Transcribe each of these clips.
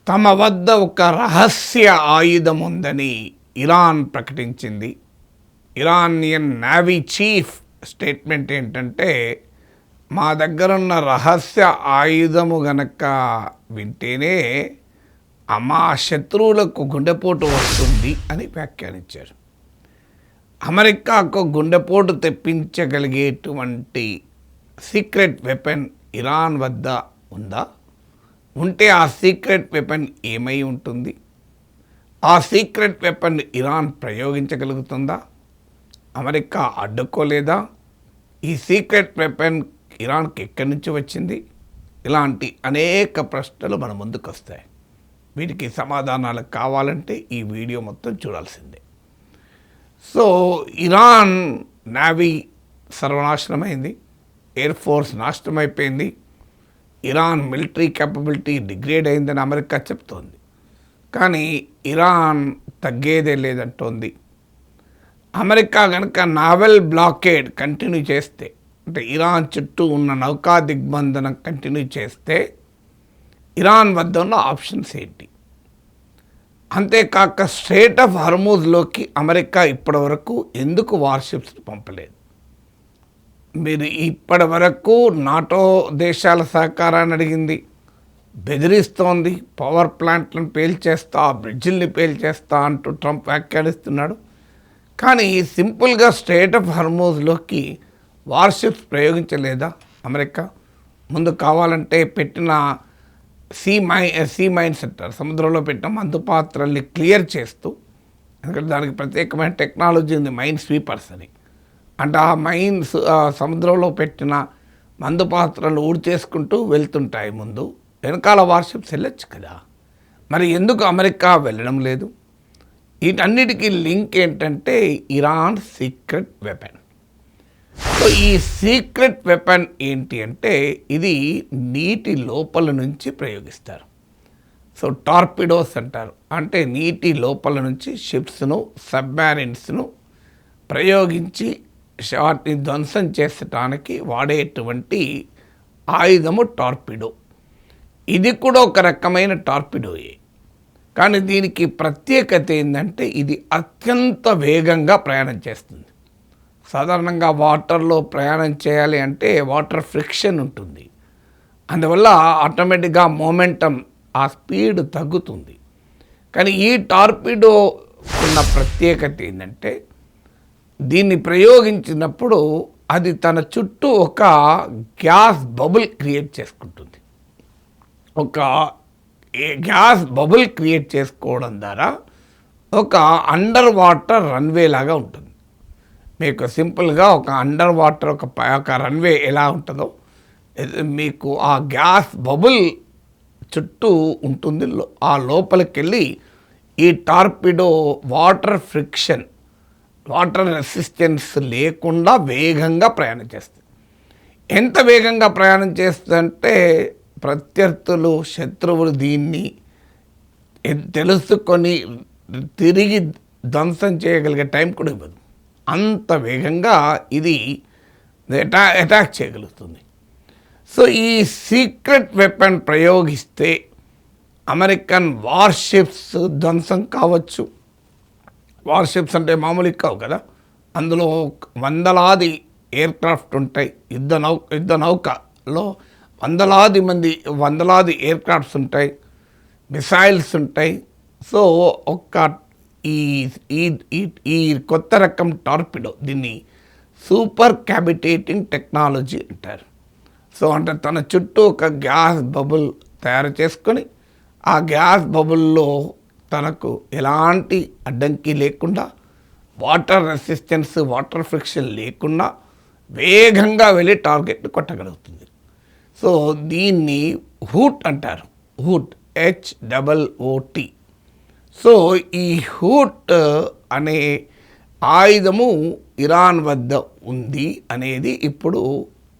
తమ వద్ద ఒక రహస్య ఆయుధం ఉందని ఇరాన్ ప్రకటించింది. ఇరానియన్ నేవీ చీఫ్ స్టేట్మెంట్ ఏంటంటే, మా దగ్గరున్న రహస్య ఆయుధము గనక వింటేనే మా శత్రువులకు గుండెపోటు వస్తుంది అని వ్యాఖ్యానించారు. అమెరికాకు గుండెపోటు తెప్పించగలిగేటువంటి సీక్రెట్ వెపన్ ఇరాన్ వద్ద ఉందా? ఉంటే ఆ సీక్రెట్ వెపన్ ఏమై ఉంటుంది? ఆ సీక్రెట్ వెపన్ ఇరాన్ ప్రయోగించగలుగుతుందా? అమెరికా అడ్డుకోలేదా? ఈ సీక్రెట్ వెపన్ ఇరాన్కి ఎక్కడి నుంచి వచ్చింది? ఇలాంటి అనేక ప్రశ్నలు మన ముందుకు వస్తాయి. వీటికి సమాధానాలు కావాలంటే ఈ వీడియో మొత్తం చూడాల్సిందే. సో ఇరాన్ నేవీ సర్వనాశనమైంది, ఎయిర్ ఫోర్స్ నాశనమైపోయింది, ఇరాన్ మిలిటరీ క్యాపబిలిటీ డిగ్రేడ్ అయిందని అమెరికా చెప్తోంది. కానీ ఇరాన్ తగ్గేదే లేదంటోంది. అమెరికా కనుక నావల్ బ్లాకేడ్ కంటిన్యూ చేస్తే, అంటే ఇరాన్ చుట్టూ ఉన్న నౌకా దిగ్బంధనం కంటిన్యూ చేస్తే ఇరాన్ వద్ద ఉన్న ఆప్షన్స్ ఏంటి? అంతేకాక స్ట్రెయిట్ ఆఫ్ హార్మూజ్లోకి అమెరికా ఇప్పటి వరకు ఎందుకు వార్షిప్స్ పంపలేదు? మీరు ఇప్పటి వరకు నాటో దేశాల సహకారాన్ని అడిగింది, బెదిరిస్తోంది, పవర్ ప్లాంట్లను పేల్చేస్తా, బ్రిడ్జిల్ని పేల్చేస్తా అంటూ ట్రంప్ వ్యాఖ్యానిస్తున్నాడు. కానీ సింపుల్గా స్ట్రెయిట్ ఆఫ్ హార్మూజ్లోకి వార్షిప్స్ ప్రయోగించలేదా అమెరికా? ముందు కావాలంటే పెట్టిన సీ మైన్స్ అంటారు, సముద్రంలో పెట్టిన మందుపాత్రల్ని క్లియర్ చేస్తూ, ఎందుకంటే దానికి ప్రత్యేకమైన టెక్నాలజీ ఉంది, మైన్ స్వీపర్స్ అని. అంటే ఆ మైన్స్ సముద్రంలో పెట్టిన మందు పాత్రలు ఊడ్చేసుకుంటూ వెళ్తుంటాయి. ముందు వెనకాల వార్షిప్స్ వెళ్ళొచ్చు కదా. మరి ఎందుకు అమెరికా వెళ్ళడం లేదు? వీటన్నిటికీ లింక్ ఏంటంటే ఇరాన్ సీక్రెట్ వెపన్. సో ఈ సీక్రెట్ వెపన్ ఏంటి అంటే, ఇది నీటి లోపల నుంచి ప్రయోగిస్తారు. సో టార్పిడోస్ అంటారు, అంటే నీటి లోపల నుంచి షిప్స్ను, సబ్మెరైన్స్ను ప్రయోగించి వాటిని ధ్వంసం చేసడానికి వాడేటువంటి ఆయుధము టార్పిడో. ఇది కూడా ఒక రకమైన టార్పిడోయే, కానీ దీనికి ప్రత్యేకత ఏంటంటే ఇది అత్యంత వేగంగా ప్రయాణం చేస్తుంది. సాధారణంగా వాటర్లో ప్రయాణం చేయాలి అంటే వాటర్ ఫ్రిక్షన్ ఉంటుంది, అందువల్ల ఆటోమేటిక్గా మొమెంటం, ఆ స్పీడ్ తగ్గుతుంది. కానీ ఈ టార్పిడో ఉన్న ప్రత్యేకత ఏంటంటే, దీన్ని ప్రయోగించినప్పుడు అది తన చుట్టూ ఒక గ్యాస్ బబుల్ క్రియేట్ చేసుకుంటుంది. ఒక గ్యాస్ బబుల్ క్రియేట్ చేసుకోవడం ద్వారా ఒక అండర్ వాటర్ రన్వే లాగా ఉంటుంది. మీకు సింపుల్గా ఒక అండర్ వాటర్ ఒక రన్వే ఎలా ఉంటుందో మీకు ఆ గ్యాస్ బబుల్ చుట్టూ ఉంటుంది. ఆ లోపలికి వెళ్ళి ఈ torpedo water friction, water resistance లేకుండా వేగంగా ప్రయాణం చేస్తుంది. ఎంత వేగంగా ప్రయాణం చేస్తుందంటే ప్రత్యర్థులు, శత్రువులు దీన్ని తెలుసుకొని తిరిగి ధ్వంసం చేయగలిగే టైం కూడా ఇవ్వదు. అంత వేగంగా ఇది అటాక్ చేయగలుగుతుంది. సో ఈ సీక్రెట్ వెపన్ ప్రయోగిస్తే అమెరికన్ వార్షిప్స్ ధ్వంసం కావచ్చు. వార్షిప్స్ అంటే మామూలు కావు కదా, అందులో వందలాది ఎయిర్క్రాఫ్ట్ ఉంటాయి. యుద్ధ నౌకలో వందలాది ఎయిర్క్రాఫ్ట్స్ ఉంటాయి, మిసైల్స్ ఉంటాయి. సో ఈ కొత్త రకం టార్పిడో, దీన్ని సూపర్ క్యావిటేటింగ్ టెక్నాలజీ అంటారు. సో అంటే తన చుట్టూ ఒక గ్యాస్ బబుల్ తయారు చేసుకొని ఆ గ్యాస్ బబుల్లో తనకు ఎలాంటి అడ్డంకి లేకుండా, వాటర్ రెసిస్టెన్స్, వాటర్ ఫ్రిక్షన్ లేకుండా వేగంగా వెళ్ళి టార్గెట్ కొట్టగలుగుతుంది. సో దీన్ని హూట్ అంటారు, హూట్, HOOT. సో ఈ హూట్ అనే ఆయుధము ఇరాన్ వద్ద ఉంది అనేది ఇప్పుడు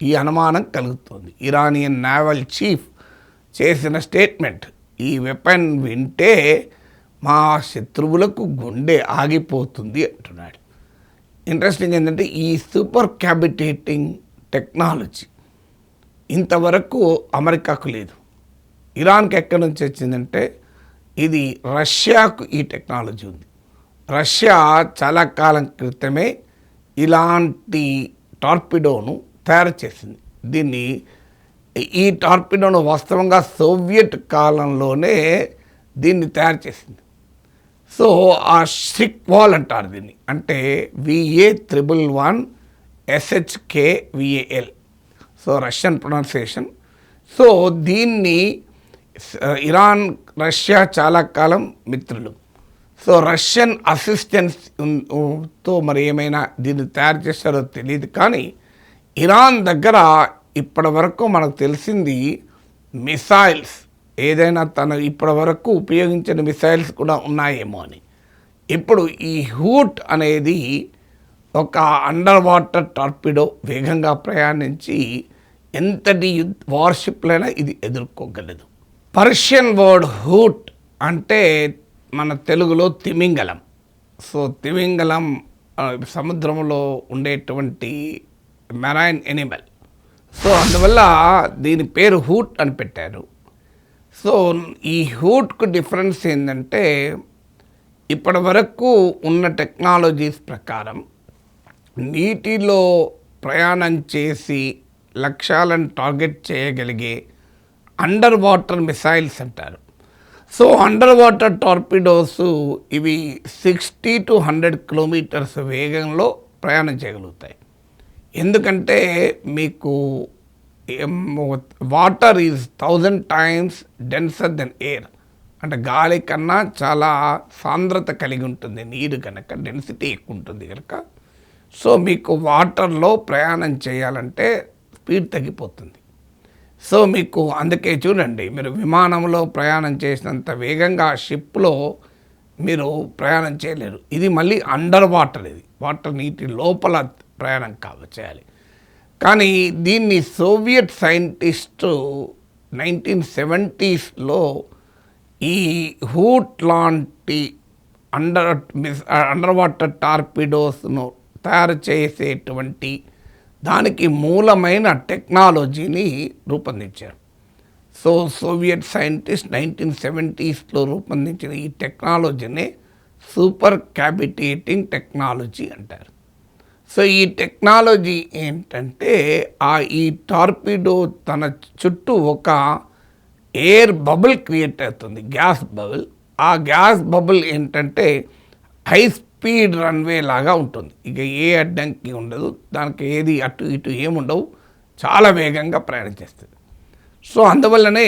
ఈ అనుమానం కలుగుతుంది. ఇరానియన్ నేవల్ చీఫ్ చేసిన స్టేట్మెంట్, ఈ వెపన్ వింటే మా శత్రువులకు గుండె ఆగిపోతుంది అంటున్నాడు. ఇంట్రెస్టింగ్ ఏంటంటే ఈ సూపర్ క్యావిటేటింగ్ టెక్నాలజీ ఇంతవరకు అమెరికాకు లేదు. ఇరాన్కి ఎక్కడి నుంచి వచ్చిందంటే ఇది రష్యాకు ఈ టెక్నాలజీ ఉంది. రష్యా చాలా కాలం క్రితమే ఇలాంటి టార్పిడోను తయారు చేసింది. ఈ టార్పిడోను వాస్తవంగా సోవియట్ కాలంలోనే దీన్ని తయారు చేసింది. సో ఆ స్ట్రిక్ వాల్ అంటారు దీన్ని, అంటే VA111 SHKVAL, so Russian pronunciation. So దీన్ని ఇరాన్ రష్యా చాలా కాలం మిత్రులు. సో రష్యన్ అసిస్టెన్స్తో మరి ఏమైనా దీన్ని తయారు చేస్తారో తెలియదు, కానీ ఇరాన్ దగ్గర ఇప్పటి వరకు మనకు తెలిసింది మిసైల్స్, ఏదైనా తన ఇప్పటి వరకు ఉపయోగించిన మిసైల్స్ కూడా ఉన్నాయేమో అని. ఇప్పుడు ఈ హూట్ అనేది ఒక అండర్ వాటర్ టార్పిడో, వేగంగా ప్రయాణించి ఎంతటి వార్షిప్లైనా ఇది ఎదుర్కోగలదు. పర్షియన్ వర్డ్ హూట్ అంటే మన తెలుగులో తిమింగలం. సో తిమింగలం సముద్రంలో ఉండేటువంటి మెరైన్ ఎనిమల్. సో అందువల్ల దీని పేరు హూట్ అని పెట్టారు. సో ఈ హూట్కు డిఫరెన్స్ ఏంటంటే, ఇప్పటి వరకు ఉన్న టెక్నాలజీస్ ప్రకారం నీటిలో ప్రయాణం చేసి లక్ష్యాలను టార్గెట్ చేయగలిగే అండర్ వాటర్ మిసైల్స్ అంటారు. సో అండర్ వాటర్ టార్పిడోస్ ఇవి 60 to 100 కిలోమీటర్స్ వేగంలో ప్రయాణం చేయగలుగుతాయి. ఎందుకంటే మీకు water is 1000 times denser than air, అంటే గాలి కన్నా చాలా సాంద్రత కలిగి ఉంటుంది నీరు కనుక, డెన్సిటీ ఎక్కువ ఉంటుంది కనుక. సో మీకు వాటర్లో ప్రయాణం చేయాలంటే స్పీడ్ తగ్గిపోతుంది. సో మీకు అందుకే చూడండి, మీరు విమానంలో ప్రయాణం చేసినంత వేగంగా షిప్లో మీరు ప్రయాణం చేయలేరు. ఇది మళ్ళీ అండర్ వాటర్, ఇది వాటర్ నీటి లోపల ప్రయాణం చేయాలి. కానీ దీన్ని సోవియట్ సైంటిస్టు 1970sలో ఈ హూట్ లాంటి అండర్ వాటర్ టార్పిడోస్ను తయారు చేసేటువంటి దానికి మూలమైన టెక్నాలజీని రూపొందించారు. సో సోవియట్ సైంటిస్ట్ 1970sలో రూపొందించిన ఈ టెక్నాలజీనే సూపర్ క్యావిటేటింగ్ టెక్నాలజీ అంటారు. సో ఈ టెక్నాలజీ ఏంటంటే, ఈ టార్పిడో తన చుట్టూ ఒక ఎయిర్ బబుల్ క్రియేట్ అవుతుంది, గ్యాస్ బబుల్. ఆ గ్యాస్ బబుల్ ఏంటంటే హై స్పీడ్ రన్వే లాగా ఉంటుంది. ఇక ఏ అడ్డంకి ఉండదు, దానికి ఏది అటు ఇటు ఏముండవు, చాలా వేగంగా ప్రయాణం చేస్తుంది. సో అందువల్లనే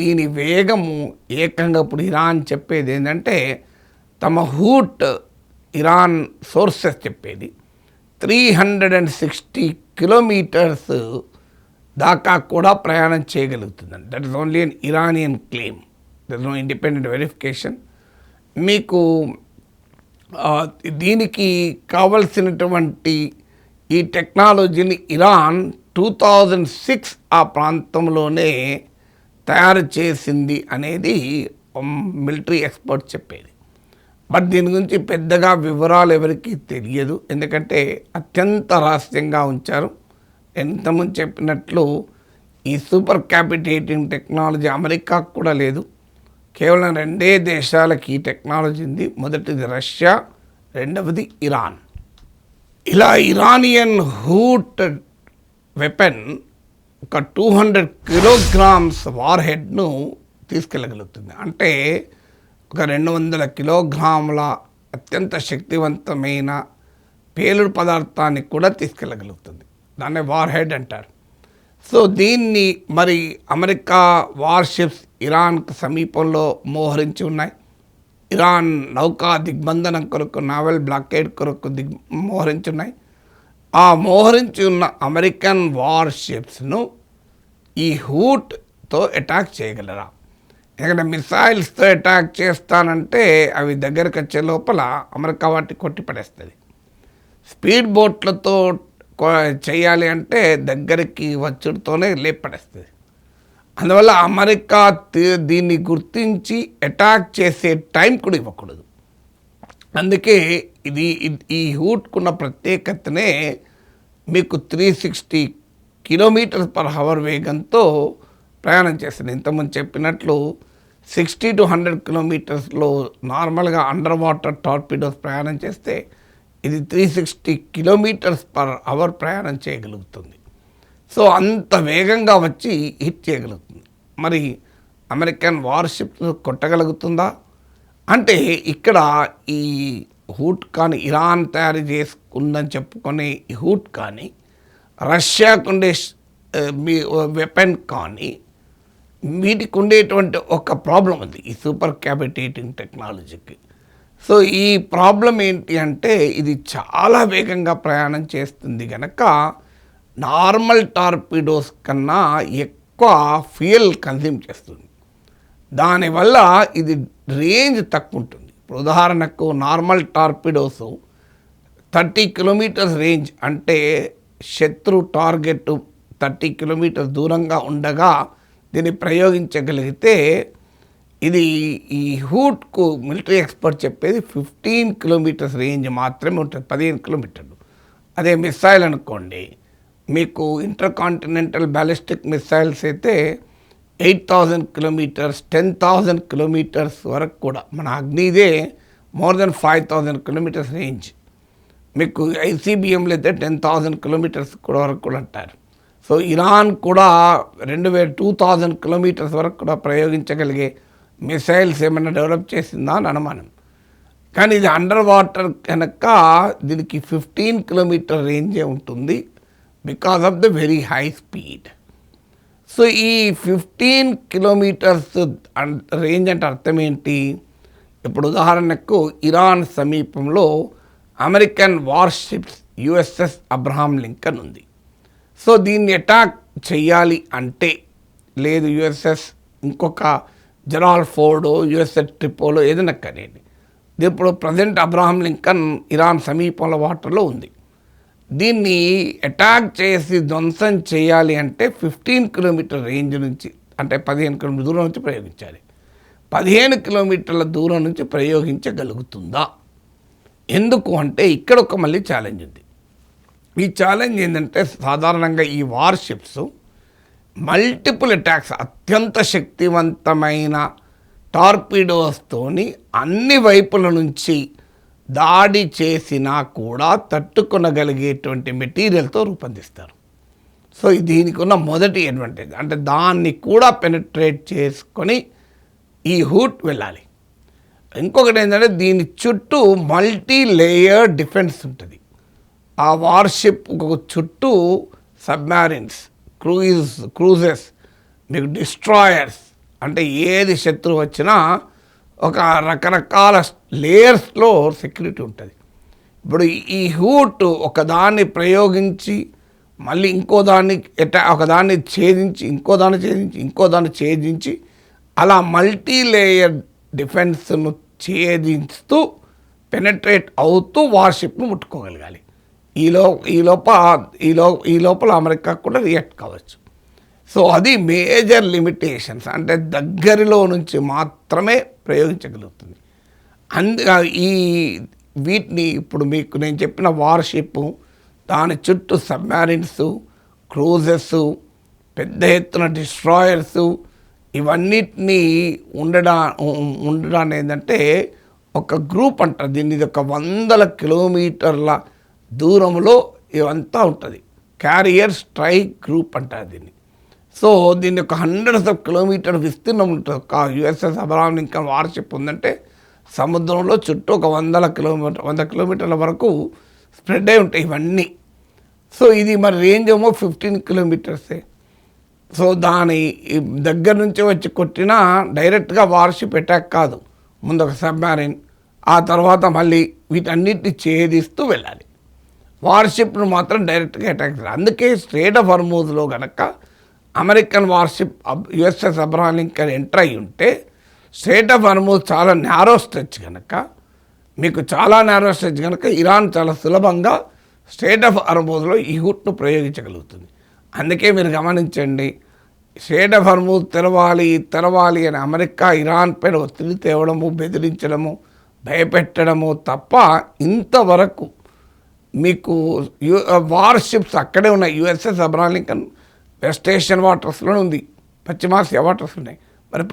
దీని వేగము ఏకంగా ఇప్పుడు ఇరాన్ చెప్పేది ఏంటంటే, తమ హూట్ ఇరాన్ సోర్సెస్ చెప్పేది 360 కిలోమీటర్స్ దాకా కూడా ప్రయాణం చేయగలుగుతుందండి. That is only an Iranian claim, there is no independent verification. మీకు దీనికి కావలసినటువంటి ఈ టెక్నాలజీని ఇరాన్ 2006 ఆ ప్రాంతంలోనే తయారు చేసింది అనేది మిలిటరీ ఎక్స్పర్ట్ చెప్పేది. బట్ దీని గురించి పెద్దగా వివరాలు ఎవరికీ తెలియదు, ఎందుకంటే అత్యంత రహస్యంగా ఉంచారు. ఎంతమంది చెప్పినట్లు ఈ సూపర్ క్యాపిటేటింగ్ టెక్నాలజీ అమెరికాకు కూడా లేదు. కేవలం 2 దేశాలకి ఈ టెక్నాలజీ ఉంది. మొదటిది రష్యా, రెండవది ఇరాన్. ఇలా ఇరానియన్ హూట్ వెపన్ ఒక 200 కిలోగ్రామ్స్ వార్ హెడ్ను తీసుకెళ్ళగలుగుతుంది. అంటే ఒక 200 కిలోగ్రాముల అత్యంత శక్తివంతమైన పేలుడు పదార్థాన్ని కూడా తీసుకెళ్ళగలుగుతుంది. దాన్నే వార్ హెడ్ అంటారు. సో దీన్ని మరి అమెరికా వార్షిప్స్ ఇరాన్కు సమీపంలో మోహరించి ఉన్నాయి. ఇరాన్ నౌకా దిగ్బంధనం కొరకు, నావల్ బ్లాకేడ్ కొరకు మోహరించి ఉన్నాయి. ఆ మోహరించి ఉన్న అమెరికన్ వార్షిప్స్ను ఈ హూట్తో అటాక్ చేయగలరా? ఎందుకంటే మిసైల్స్తో అటాక్ చేస్తానంటే అవి దగ్గరకు వచ్చే లోపల అమెరికా వాటిని కొట్టి పడేస్తుంది. స్పీడ్ బోట్లతో చేయాలి అంటే దగ్గరికి వచ్చుడితోనే లేపడేస్తుంది. అందువల్ల అమెరికా దీన్ని గుర్తించి అటాక్ చేసే టైం కూడా ఇవ్వకూడదు. అందుకే ఈ హూట్కున్న ప్రత్యేకతనే మీకు 360 కిలోమీటర్స్ పర్ అవర్ వేగంతో ప్రయాణం చేస్తుంది. ఇంతకుముందు చెప్పినట్లు 60 to 100 కిలోమీటర్స్లో నార్మల్గా అండర్ వాటర్ టార్పిడోస్ ప్రయాణం చేస్తే ఇది 360 కిలోమీటర్స్ పర్ అవర్ ప్రయాణం చేయగలుగుతుంది. సో అంత వేగంగా వచ్చి హిట్ చేయగలుగుతుంది. మరి అమెరికన్ వార్షిప్స్ కొట్టగలుగుతుందా అంటే ఇక్కడ ఈ హూట్ కానీ ఇరాన్ తయారు చేసుకుందని చెప్పుకునే ఈ హూట్ కానీ రష్యాకుండే వెపన్ కానీ వీటికి ఉండేటువంటి ఒక ప్రాబ్లం ఉంది ఈ సూపర్ క్యావిటేటింగ్ టెక్నాలజీకి. సో ఈ ప్రాబ్లం ఏంటి అంటే ఇది చాలా వేగంగా ప్రయాణం చేస్తుంది కనుక నార్మల్ టార్పిడోస్ కన్నా ఎక్కువ ఫ్యూయల్ కన్జ్యూమ్ చేస్తుంది. దానివల్ల ఇది రేంజ్ తక్కువ ఉంటుంది. ఇప్పుడు ఉదాహరణకు నార్మల్ టార్పిడోస్ 30 కిలోమీటర్స్ రేంజ్ అంటే శత్రు టార్గెట్ 30 కిలోమీటర్స్ దూరంగా ఉండగా దీన్ని ప్రయోగించగలిగితే ఇది ఈ హూట్కు మిలిటరీ ఎక్స్పర్ట్ చెప్పేది 15 కిలోమీటర్స్ రేంజ్ మాత్రమే ఉంటుంది, 15 కిలోమీటర్లు. అదే మిసైల్ అనుకోండి, మీకు ఇంటర్ కాంటినెంటల్ బ్యాలిస్టిక్ మిసైల్స్ అయితే 8,000 కిలోమీటర్స్ 10,000 కిలోమీటర్స్ వరకు కూడా, మన అగ్నిదే మోర్ దెన్ 5,000 కిలోమీటర్స్ రేంజ్. మీకు ఐసీబీఎంలు అయితే 10,000 కిలోమీటర్స్ కూడా వరకు కూడా అంటారు. సో ఇరాన్ కూడా 2,000 కిలోమీటర్స్ వరకు కూడా ప్రయోగించగలిగే మిసైల్స్ ఏమైనా డెవలప్ చేసిందా అని అనుమానం. కానీ ఇది అండర్ వాటర్ కనుక దీనికి 15 కిలోమీటర్ రేంజే ఉంటుంది because of the very high speed. So ఈ 15 కిలోమీటర్స్ రేంజ్ అంటే అర్థం ఏంటి? ఇప్పుడు ఉదాహరణకు ఇరాన్ సమీపంలో American warships USS Abraham Lincoln ఉంది. సో దీన్ని అటాక్ చేయాలి అంటే, లేదు యుఎస్ఎస్ ఇంకొక జెరాల్డ్ ఫోర్డో యుఎస్ఎస్ ట్రిపోలో ఏదైనా కానీ, ఇప్పుడు ప్రజెంట్ అబ్రహాం లింకన్ ఇరాన్ సమీపంలో వాటర్లో ఉంది. దీన్ని అటాక్ చేసి ధ్వంసం చేయాలి అంటే 15 కిలోమీటర్ రేంజ్ నుంచి, అంటే 15 కిలోమీటర్ దూరం నుంచి ప్రయోగించాలి. 15 కిలోమీటర్ల దూరం నుంచి ప్రయోగించగలుగుతుందా? ఎందుకు అంటే ఇక్కడ ఒక మళ్ళీ ఛాలెంజ్ ఉంది. ఈ ఛాలెంజ్ ఏంటంటే సాధారణంగా ఈ వార్షిప్స్ మల్టిపుల్ అటాక్స్, అత్యంత శక్తివంతమైన టార్పిడోస్తోని అన్ని వైపుల నుంచి దాడి చేసినా కూడా తట్టుకొనగలిగేటువంటి మెటీరియల్తో రూపొందిస్తారు. సో దీనికి ఉన్న మొదటి అడ్వాంటేజ్ అంటే దాన్ని కూడా పెనిట్రేట్ చేసుకొని ఈ హూట్ వెళ్ళాలి. ఇంకొకటి ఏంటంటే దీని చుట్టూ మల్టీ లేయర్ డిఫెన్స్ ఉంటుంది. ఆ వార్షిప్ చుట్టూ సబ్మారిన్స్, క్రూజెస్, మీకు డిస్ట్రాయర్స్, అంటే ఏది శత్రువు వచ్చినా ఒక రకరకాల లేయర్స్లో సెక్యూరిటీ ఉంటుంది. ఇప్పుడు ఈ హూట్ ఒకదాన్ని ప్రయోగించి మళ్ళీ ఇంకోదాన్ని ఒకదాన్ని ఛేదించి ఇంకోదాన్ని ఛేదించి అలా మల్టీ లేయర్ డిఫెన్స్ను ఛేదిస్తూ పెనట్రేట్ అవుతూ వార్షిప్ను ముట్టుకోగలగాలి. ఈ లోపల అమెరికా కూడా రియాక్ట్ కావచ్చు. సో అది మేజర్ లిమిటేషన్స్, అంటే దగ్గరలో నుంచి మాత్రమే ప్రయోగించగలుగుతుంది. వీటిని ఇప్పుడు మీకు నేను చెప్పిన వార్షిప్, దాని చుట్టూ సబ్మారిన్స్, క్రూజెస్, పెద్ద ఎత్తున డిస్ట్రాయర్స్, ఇవన్నిటినీ ఉండడాన్ని ఏంటంటే ఒక గ్రూప్ అంటారు దీన్ని. ఇది ఒక 100 కిలోమీటర్ల దూరంలో ఇవంతా ఉంటుంది. క్యారియర్ స్ట్రైక్ గ్రూప్ అంటారు దీన్ని. సో దీన్ని ఒక 100 కిలోమీటర్ విస్తీర్ణం ఉంటుంది. ఒక యుఎస్ఎస్ అబ్రహాం లింకన్ వార్షిప్ ఉందంటే సముద్రంలో చుట్టూ ఒక 100 కిలోమీటర్ల వరకు స్ప్రెడ్ అయి ఉంటాయి ఇవన్నీ. సో ఇది మరి రేంజ్ ఏమో 15 కిలోమీటర్సే. సో దాని దగ్గర నుంచి వచ్చి కొట్టినా డైరెక్ట్గా వార్షిప్ అటాక్ కాదు, ముందు ఒక సబ్మారిన్, ఆ తర్వాత మళ్ళీ వీటన్నిటిని ఛేదిస్తూ వెళ్ళాలి. వార్షిప్ను మాత్రం డైరెక్ట్గా అటాక్ చేయాలి. అందుకే స్ట్రెయిట్ ఆఫ్ హార్మూజ్లో కనుక American worship USS Abraham Lincoln enter అయి ఉంటే స్ట్రెయిట్ ఆఫ్ హార్మూజ్ చాలా నేరో స్ట్రెచ్ కనుక, మీకు చాలా నేరో స్ట్రెచ్ కనుక ఇరాన్ చాలా సులభంగా స్ట్రెయిట్ ఆఫ్ హార్మూజ్లో ఈ హూట్ను ప్రయోగించగలుగుతుంది. అందుకే మీరు గమనించండి, స్ట్రెయిట్ ఆఫ్ హార్మూజ్ తెరవాలి అని అమెరికా ఇరాన్ పైన ఒత్తిడి తేవడము, బెదిరించడము, భయపెట్టడము తప్ప ఇంతవరకు మీకు వార్షిప్స్ అక్కడే ఉన్నాయి. USS Abraham Lincoln West Asian వాటర్స్లోనే ఉంది, పశ్చిమాసియా వాటర్స్ ఉన్నాయి. మరి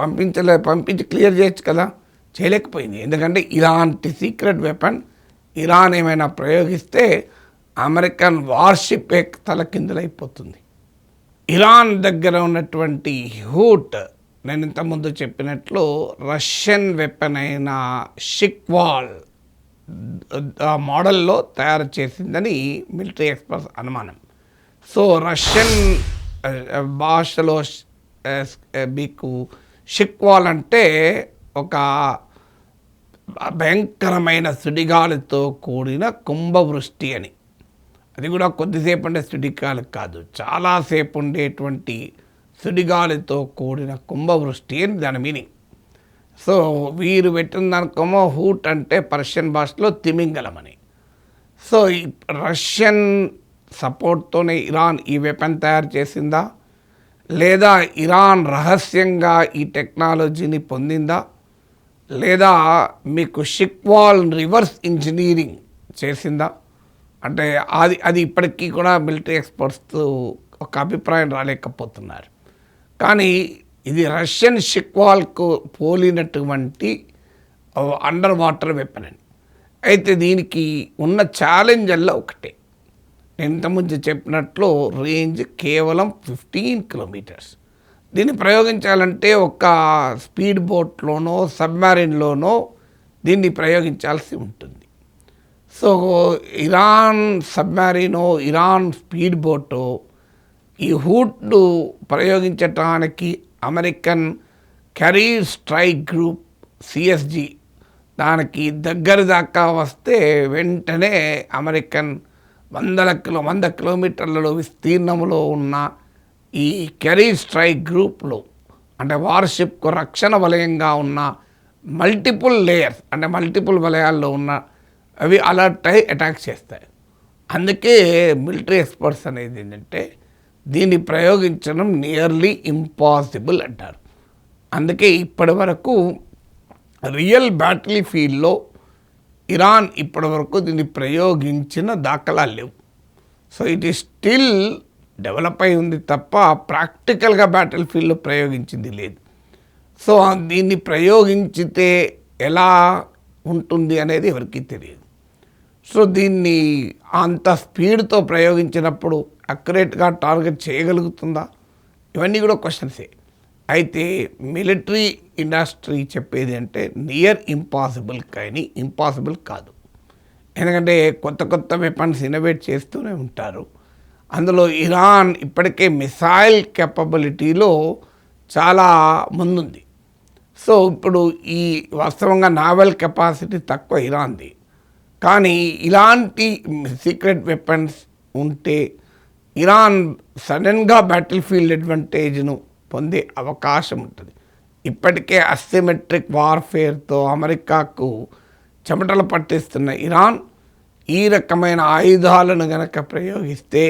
పంపించి క్లియర్ చేయొచ్చు కదా, చేయలేకపోయింది. ఎందుకంటే ఇలాంటి సీక్రెట్ వెపన్ ఇరాన్ ఏమైనా ప్రయోగిస్తే అమెరికన్ వార్షిప్ తలకిందులైపోతుంది. ఇరాన్ దగ్గర ఉన్నటువంటి హూట్, నేను ఇంతకుముందు చెప్పినట్లు రష్యన్ వెపన్ అయిన షిక్వాల్ మోడల్లో తయారు చేసిందని మిలిటరీ ఎక్స్పర్ట్స్ అనుమానం. సో రష్యన్ భాషలో మీకు షిక్వాల్ అంటే ఒక భయంకరమైన సుడిగాలితో కూడిన కుంభవృష్టి అని. అది కూడా కొద్దిసేపు ఉండే సుడిగాలి కాదు, చాలాసేపు ఉండేటువంటి సుడిగాలితో కూడిన కుంభవృష్టి అని దాని మీనింగ్. సో వీరు పెట్టిన దానికేమో హూట్ అంటే పర్షియన్ భాషలో తిమింగలం అని. సో ఈ రష్యన్ సపోర్ట్తోనే ఇరాన్ ఈ వెపన్ తయారు చేసిందా, లేదా ఇరాన్ రహస్యంగా ఈ టెక్నాలజీని పొందిందా, లేదా మీకు షిక్వాల్ రివర్స్ ఇంజనీరింగ్ చేసిందా అంటే అది ఇప్పటికీ కూడా మిలిటరీ ఎక్స్పర్ట్స్ ఒక అభిప్రాయం రాలేకపోతున్నారు. కానీ ఇది రష్యన్ షిక్వాల్కు పోలినటువంటి అండర్ వాటర్ వెపన్ అని. అయితే దీనికి ఉన్న ఛాలెంజ్ అలా ఒకటే, నేను ఇంతకుముందు చెప్పినట్లు రేంజ్ కేవలం 15 కిలోమీటర్స్. దీన్ని ప్రయోగించాలంటే ఒక స్పీడ్ బోట్లోనో సబ్మెరీన్లోనో దీన్ని ప్రయోగించాల్సి ఉంటుంది. సో ఇరాన్ సబ్మెరీనో ఇరాన్ స్పీడ్ బోటో ఈ హూట్ను ప్రయోగించటానికి American carrier strike group CSG దానికి దగ్గర దాకా వస్తే వెంటనే అమెరికన్ 100 కిలోమీటర్లలో విస్తీర్ణంలో ఉన్న ఈ కెరీర్ స్ట్రైక్ గ్రూప్లో అంటే వార్షిప్కు రక్షణ వలయంగా ఉన్న మల్టిపుల్ లేయర్స్ అంటే మల్టిపుల్ వలయాల్లో ఉన్న అవి అలర్ట్ అయి అటాక్ చేస్తాయి. అందుకే మిలిటరీ ఎక్స్పర్ట్స్ అనేది ఏంటంటే దీన్ని ప్రయోగించడం నియర్లీ ఇంపాసిబుల్ అంటారు. అందుకే ఇప్పటి వరకు రియల్ బ్యాటిల్ ఫీల్డ్లో ఇరాన్ ఇప్పటి వరకు దీన్ని ప్రయోగించిన దాఖలాలు లేవు. So it is still develop అయి ఉంది తప్ప ప్రాక్టికల్గా బ్యాటిల్ ఫీల్డ్లో ప్రయోగించింది లేదు. సో దీన్ని ప్రయోగించితే ఎలా ఉంటుంది అనేది ఎవరికీ తెలియదు. సో దీన్ని అంత స్పీడ్తో ప్రయోగించినప్పుడు అక్యురేట్గా టార్గెట్ చేయగలుగుతుందా, ఇవన్నీ కూడా క్వశ్చన్సే. అయితే మిలిటరీ ఇండస్ట్రీ చెప్పేది అంటే నియర్ ఇంపాసిబుల్ కానీ ఇంపాసిబుల్ కాదు. ఎందుకంటే కొత్త వెపన్స్ ఇన్నోవేట్ చేస్తూనే ఉంటారు. అందులో ఇరాన్ ఇప్పటికే మిసైల్ కెపబిలిటీలో చాలా ముందుంది. సో ఇప్పుడు ఈ వాస్తవంగా నావల్ కెపాసిటీ తక్కువ ఇరాన్ది, కానీ ఇలాంటి సీక్రెట్ వెపన్స్ ఉంటే ఇరాన్ సడన్గా బ్యాటిల్ ఫీల్డ్ అడ్వాంటేజ్ను పొందే అవకాశం ఉంటుంది. ఇప్పటికే అసిమెట్రిక్ వార్ఫేర్తో అమెరికాకు చెమటలు పట్టిస్తున్న ఇరాన్ ఈ రకమైన ఆయుధాలను గనక ప్రయోగిస్తే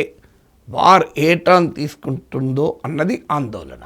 వార్ ఏ టర్న్ తీసుకుంటుందో అన్నది ఆందోళన.